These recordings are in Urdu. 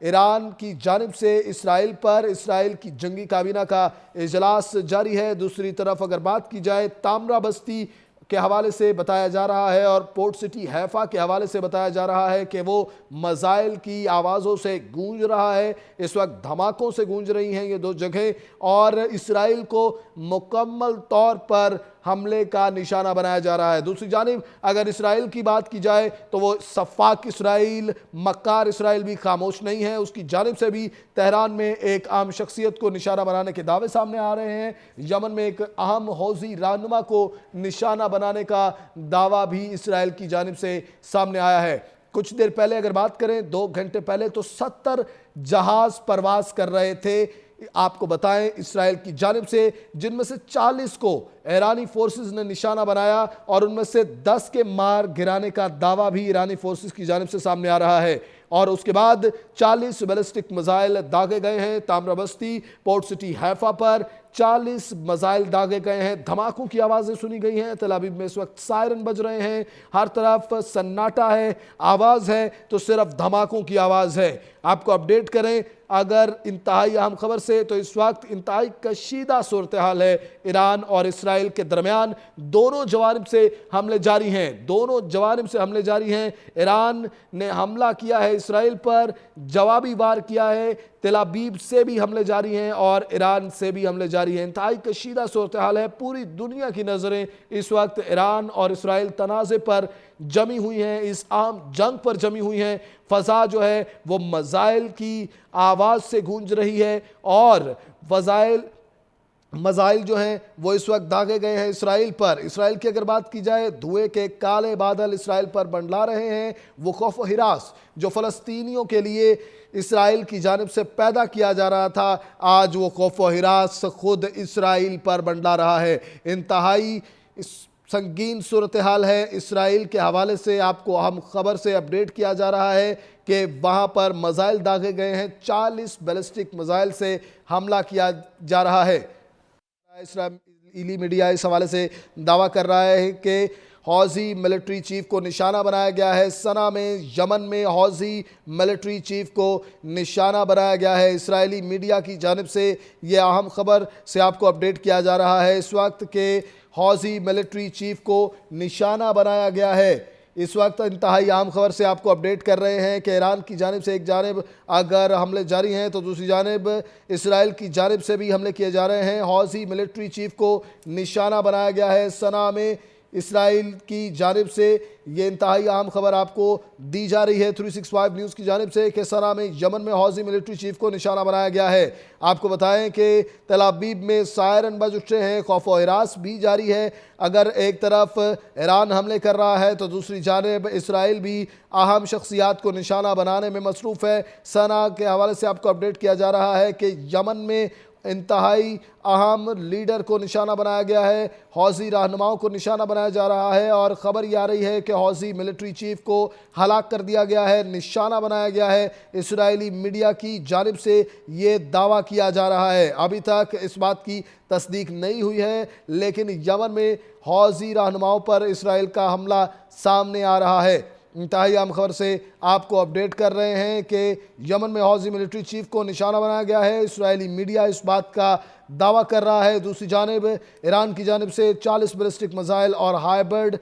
ایران کی جانب سے اسرائیل پر اسرائیل کی جنگی کابینہ کا اجلاس جاری ہے۔ دوسری طرف اگر بات کی جائے تامرا بستی کے حوالے سے بتایا جا رہا ہے اور پورٹ سٹی حیفا کے حوالے سے بتایا جا رہا ہے کہ وہ میزائل کی آوازوں سے گونج رہا ہے، اس وقت دھماکوں سے گونج رہی ہیں یہ دو جگہیں، اور اسرائیل کو مکمل طور پر حملے کا نشانہ بنایا جا رہا ہے۔ دوسری جانب اگر اسرائیل کی بات کی جائے تو وہ سفاک اسرائیل، مکار اسرائیل بھی خاموش نہیں ہے، اس کی جانب سے بھی تہران میں ایک عام شخصیت کو نشانہ بنانے کے دعوے سامنے آ رہے ہیں۔ یمن میں ایک اہم حوثی رہنما کو نشانہ بنانے کا دعویٰ بھی اسرائیل کی جانب سے سامنے آیا ہے۔ کچھ دیر پہلے اگر بات کریں 2 گھنٹے پہلے تو 70 جہاز پرواز کر رہے تھے، آپ کو بتائیں اسرائیل کی جانب سے، جن میں سے 40 کو ایرانی فورسز نے نشانہ بنایا اور ان میں سے 10 کے مار گرانے کا دعویٰ بھی ایرانی فورسز کی جانب سے سامنے آ رہا ہے، اور اس کے بعد 40 بیلسٹک میزائل داغے گئے ہیں تامرا بستی، پورٹ سٹی حیفا پر 40 میزائل داغے گئے ہیں، دھماکوں کی آوازیں سنی گئی ہیں۔ تل ابیب میں اس وقت سائرن بج رہے ہیں، ہر طرف سناٹا ہے، آواز ہے تو صرف دھماکوں کی آواز ہے۔ آپ کو اپڈیٹ کریں اگر انتہائی اہم خبر سے تو اس وقت انتہائی کشیدہ صورتحال ہے ایران اور اسرائیل کے درمیان، دونوں جوانب سے حملے جاری ہیں، ایران نے حملہ کیا ہے اسرائیل پر، جوابی وار کیا ہے، تل ابیب سے بھی حملے جاری ہیں اور ایران سے بھی حملے جاری ہیں۔ انتہائی کشیدہ صورتحال ہے، پوری دنیا کی نظریں اس وقت ایران اور اسرائیل تنازع پر جمی ہوئی ہیں، اس عام جنگ پر جمی ہوئی ہیں۔ فضا جو ہے وہ میزائل کی آواز سے گونج رہی ہے اور میزائل جو ہیں وہ اس وقت داغے گئے ہیں اسرائیل پر۔ اسرائیل کی اگر بات کی جائے، دھوئے کے کالے بادل اسرائیل پر منڈلا رہے ہیں، وہ خوف و ہراس جو فلسطینیوں کے لیے اسرائیل کی جانب سے پیدا کیا جا رہا تھا، آج وہ خوف و ہراس خود اسرائیل پر منڈلا رہا ہے۔ انتہائی سنگین صورتحال ہے۔ اسرائیل کے حوالے سے آپ کو اہم خبر سے اپڈیٹ کیا جا رہا ہے کہ وہاں پر میزائل داغے گئے ہیں، 40 بیلسٹک میزائل سے حملہ کیا جا رہا ہے۔ اسرائیلی میڈیا اس حوالے سے دعویٰ کر رہا ہے کہ حوثی ملٹری چیف کو نشانہ بنایا گیا ہے۔ سنا میں یمن میں حوثی ملٹری چیف کو نشانہ بنایا گیا ہے۔ اسرائیلی میڈیا کی جانب سے یہ اہم خبر سے آپ کو اپڈیٹ کیا جا رہا ہے اس وقت کہ حوثی ملٹری چیف کو نشانہ بنایا گیا ہے۔ اس وقت انتہائی اہم خبر سے آپ کو اپڈیٹ کر رہے ہیں کہ ایران کی جانب سے ایک جانب اگر حملے جاری ہیں تو دوسری جانب اسرائیل کی جانب سے بھی حملے کیے جا رہے ہیں۔ حوثی ملٹری چیف کو نشانہ بنایا گیا ہے سنا میں اسرائیل کی جانب سے۔ یہ انتہائی اہم خبر آپ کو دی جا رہی ہے 365 نیوز کی جانب سے کہ سنا میں یمن میں حوثی ملٹری چیف کو نشانہ بنایا گیا ہے۔ آپ کو بتائیں کہ تل ابیب میں سائرن بج اٹھے ہیں، خوف و ہراس بھی جاری ہے۔ اگر ایک طرف ایران حملے کر رہا ہے تو دوسری جانب اسرائیل بھی اہم شخصیات کو نشانہ بنانے میں مصروف ہے۔ سنا کے حوالے سے آپ کو اپڈیٹ کیا جا رہا ہے کہ یمن میں انتہائی اہم لیڈر کو نشانہ بنایا گیا ہے، حوثی رہنماؤں کو نشانہ بنایا جا رہا ہے، اور خبر یہ آ رہی ہے کہ حوثی ملٹری چیف کو ہلاک کر دیا گیا ہے، نشانہ بنایا گیا ہے۔ اسرائیلی میڈیا کی جانب سے یہ دعویٰ کیا جا رہا ہے، ابھی تک اس بات کی تصدیق نہیں ہوئی ہے، لیکن یمن میں حوثی رہنماؤں پر اسرائیل کا حملہ سامنے آ رہا ہے۔ انتہائی اہم خبر سے آپ کو اپڈیٹ کر رہے ہیں کہ یمن میں حوثی ملٹری چیف کو نشانہ بنایا گیا ہے، اسرائیلی میڈیا اس بات کا دعویٰ کر رہا ہے۔ دوسری جانب ایران کی جانب سے 40 بیلسٹک میزائل اور ہائبرڈ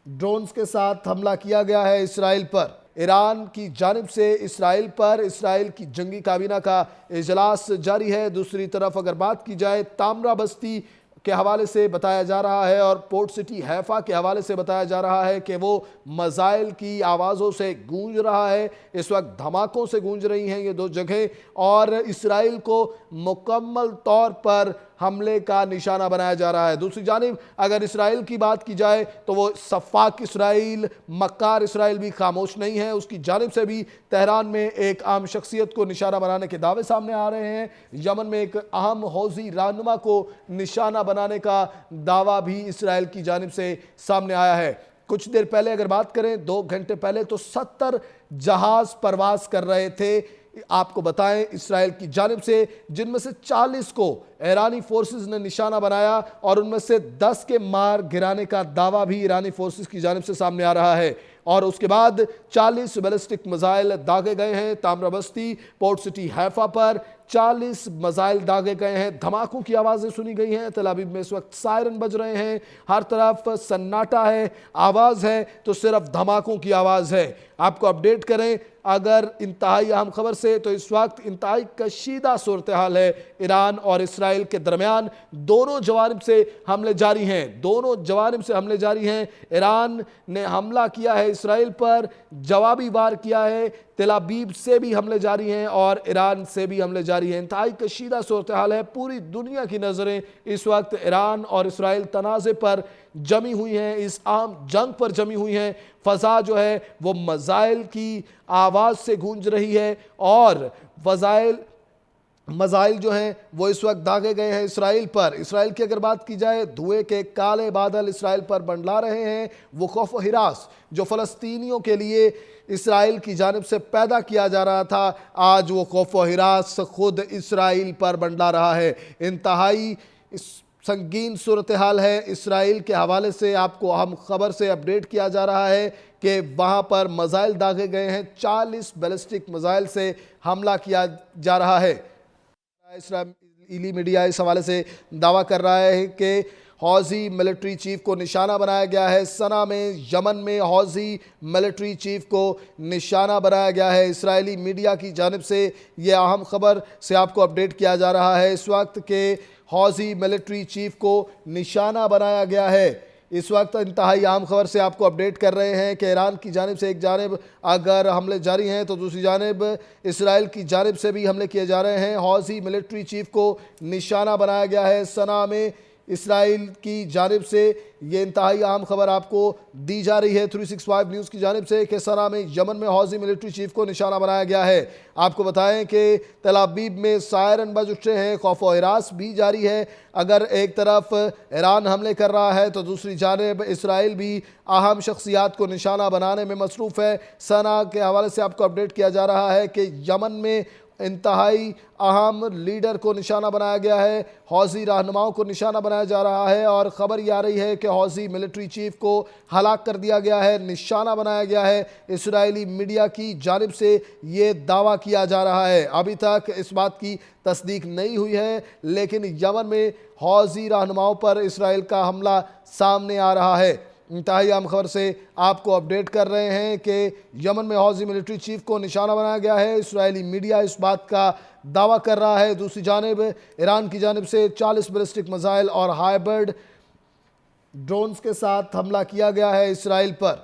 ڈرونز کے ساتھ حملہ کیا گیا ہے اسرائیل پر۔ ایران کی جانب سے اسرائیل پر اسرائیل کی جنگی کابینہ کا اجلاس جاری ہے۔ دوسری طرف اگر بات کی جائے تامرا بستی کے حوالے سے بتایا جا رہا ہے اور پورٹ سٹی حیفا کے حوالے سے بتایا جا رہا ہے کہ وہ میزائل کی آوازوں سے گونج رہا ہے، اس وقت دھماکوں سے گونج رہی ہیں یہ دو جگہیں، اور اسرائیل کو مکمل طور پر حملے کا نشانہ بنایا جا رہا ہے۔ دوسری جانب اگر اسرائیل کی بات کی جائے تو وہ سفاک اسرائیل، مکار اسرائیل بھی خاموش نہیں ہے، اس کی جانب سے بھی تہران میں ایک عام شخصیت کو نشانہ بنانے کے دعوے سامنے آ رہے ہیں۔ یمن میں ایک اہم حوثی رہنما کو نشانہ بنانے کا دعویٰ بھی اسرائیل کی جانب سے سامنے آیا ہے۔ کچھ دیر پہلے اگر بات کریں 2 گھنٹے پہلے تو 70 جہاز پرواز کر رہے تھے، آپ کو بتائیں اسرائیل کی جانب سے، جن میں سے 40 کو ایرانی فورسز نے نشانہ بنایا اور ان میں سے 10 کے مار گرانے کا دعویٰ بھی ایرانی فورسز کی جانب سے سامنے آ رہا ہے، اور اس کے بعد 40 بیلسٹک میزائل داغے گئے ہیں تامرا بستی پورٹ سٹی حیفا پر 40 میزائل داغے گئے ہیں دھماکوں کی آوازیں سنی گئی ہیں تل ابیب میں اس وقت سائرن بج رہے ہیں ہر طرف سناٹا ہے آواز ہے تو صرف دھماکوں کی آواز ہے آپ کو اپڈیٹ کریں اگر انتہائی اہم خبر سے تو اس وقت انتہائی کشیدہ صورتحال ہے ایران اور اسرائیل کے درمیان دونوں جوانب سے حملے جاری ہیں ایران نے حملہ کیا ہے اسرائیل پر جوابی وار کیا ہے تل ابیب سے بھی حملے جاری ہیں اور ایران سے بھی حملے جاری ہیں انتہائی کشیدہ صورتحال ہے پوری دنیا کی نظریں اس وقت ایران اور اسرائیل تنازع پر جمی ہوئی ہیں اس عام جنگ پر جمی ہوئی ہیں فضا جو ہے وہ میزائل کی آواز سے گونج رہی ہے اور میزائل جو ہیں وہ اس وقت داغے گئے ہیں اسرائیل پر اسرائیل کی اگر بات کی جائے دھوئے کے کالے بادل اسرائیل پر منڈلا رہے ہیں وہ خوف و ہراس جو فلسطینیوں کے لیے اسرائیل کی جانب سے پیدا کیا جا رہا تھا آج وہ خوف و ہراس خود اسرائیل پر منڈلا رہا ہے انتہائی سنگین صورتحال ہے اسرائیل کے حوالے سے آپ کو اہم خبر سے اپڈیٹ کیا جا رہا ہے کہ وہاں پر میزائل داغے گئے ہیں 40 بیلسٹک میزائل سے حملہ کیا جا رہا ہے اسرائیلی میڈیا اس حوالے سے دعویٰ کر رہا ہے کہ حوثی ملٹری چیف کو نشانہ بنایا گیا ہے سنا میں یمن میں حوثی ملٹری چیف کو نشانہ بنایا گیا ہے اسرائیلی میڈیا کی جانب سے یہ اہم خبر سے آپ کو اپڈیٹ کیا جا رہا ہے اس وقت کہ حوثی ملٹری چیف کو نشانہ بنایا گیا ہے اس وقت انتہائی عام خبر سے آپ کو اپڈیٹ کر رہے ہیں کہ ایران کی جانب سے ایک جانب اگر حملے جاری ہیں تو دوسری جانب اسرائیل کی جانب سے بھی حملے کیے جا رہے ہیں حوثی ملٹری چیف کو نشانہ بنایا گیا ہے سنا میں اسرائیل کی جانب سے یہ انتہائی اہم خبر آپ کو دی جا رہی ہے 365 نیوز کی جانب سے کہ سنا میں یمن میں حوثی ملٹری چیف کو نشانہ بنایا گیا ہے آپ کو بتائیں کہ تل ابیب میں سائرن بج اٹھے ہیں خوف و ہراس بھی جاری ہے اگر ایک طرف ایران حملے کر رہا ہے تو دوسری جانب اسرائیل بھی اہم شخصیات کو نشانہ بنانے میں مصروف ہے سنا کے حوالے سے آپ کو اپڈیٹ کیا جا رہا ہے کہ یمن میں انتہائی اہم لیڈر کو نشانہ بنایا گیا ہے حوثی رہنماؤں کو نشانہ بنایا جا رہا ہے اور خبر یہ آ رہی ہے کہ حوثی ملٹری چیف کو ہلاک کر دیا گیا ہے نشانہ بنایا گیا ہے اسرائیلی میڈیا کی جانب سے یہ دعویٰ کیا جا رہا ہے ابھی تک اس بات کی تصدیق نہیں ہوئی ہے لیکن یمن میں حوثی رہنماؤں پر اسرائیل کا حملہ سامنے آ رہا ہے انتہائی اہم خبر سے آپ کو اپڈیٹ کر رہے ہیں کہ یمن میں حوثی ملٹری چیف کو نشانہ بنایا گیا ہے اسرائیلی میڈیا اس بات کا دعویٰ کر رہا ہے دوسری جانب ایران کی جانب سے 40 بیلسٹک میزائل اور ہائبرڈ ڈرونز کے ساتھ حملہ کیا گیا ہے اسرائیل پر